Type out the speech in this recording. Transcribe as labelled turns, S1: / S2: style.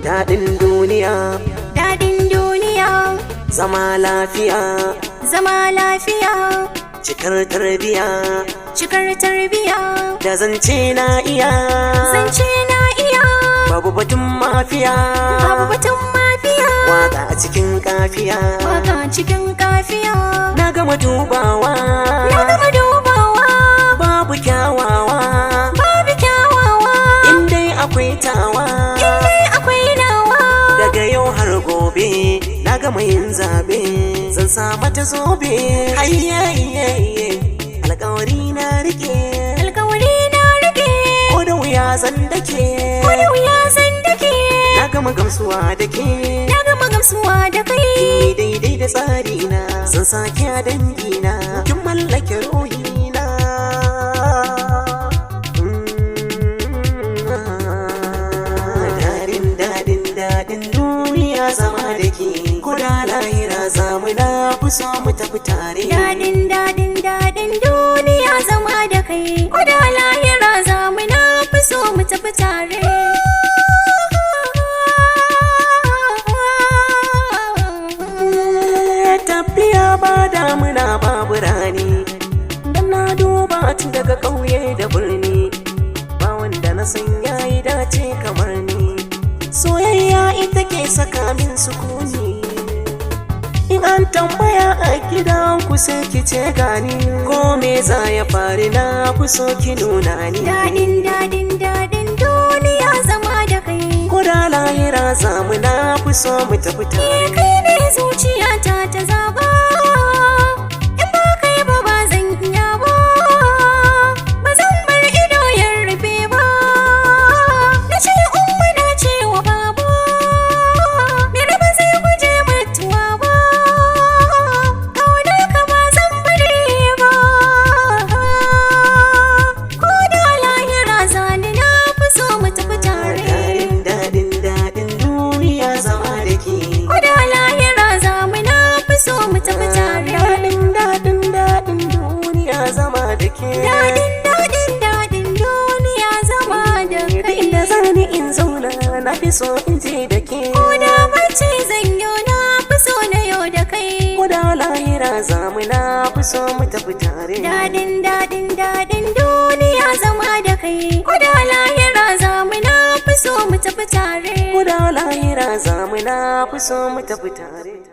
S1: daɗin duniya,
S2: daɗin duniya,
S1: zama lafiya,
S2: zama lafiya,
S1: cikar tarbiya,
S2: cikar tarbiya,
S1: da zance na iya,
S2: zance na iya,
S1: babu batun mafiya,
S2: babu batun mafiya,
S1: waka a cikin kafiya,
S2: waka cikin kafiya,
S1: na gama dubawa,
S2: na gama dubawa,
S1: babu kyawawa,
S2: babu kyawawa,
S1: indai akwai tawa,
S2: indai akwai nawa,
S1: daga yau har gobe na gama yin zabe, zan sa mata zobe, hayyaye alƙawari na rike,
S2: alƙawari na rike,
S1: ko da wuya zan dake,
S2: ko da wuya zan dake,
S1: na gama gamsuwa da ke,
S2: na gama gamsuwa da kai,
S1: ni daidai da tsari na, zan sake a dangina, kin mallake ruhina. Daɗin duniya zama da ke, ko da lahira zamu na fi so mu tafi tare.
S2: Daɗin duniya zama da kai, ko da lahira zamu na fi so mu tafi tare.
S1: Tafiya ba damuna babu rani, dan na duba tun daga ƙauye da birni, ba wanda na san yayi dace kamar ni. Soyayya ita ke saka min sukuni, in an tambaya a gidan ku sai ki ce gani, ko me za ya faru na ku so ki nuna ni.
S2: Daɗin duniya zama da kai,
S1: ko da lahira zamu na fi so mu tafi tare.
S2: kai ne zuciyata ta zaba, in ba kai ba ba zan iya ba, ba zan bar ido ya rufe ba, na ce umma na ce wa baba, mere ba zai guje mutuwa ba, ƙaunar ka ba zan bari ba, ko da lahira zani na fi so mu tafi tare.
S1: Daɗin duniya zama da ke,
S2: ko da lahira zamu na fi so mu tafi tare.
S1: daɗin duniya zama da ke,
S2: Daɗin duniya zama da kai.
S1: inda zani in zauna na fi so in je da ke,
S2: Ko da bacci zan yi na fi so na yau da kai.
S1: ko da lahira zamu na fi so mu tafi tare.
S2: Daɗin duniya zama da kai. Ko da lahira zamu na fi so mu tafi tare.
S1: ko da lahira zamu na fi so mu tafi tare.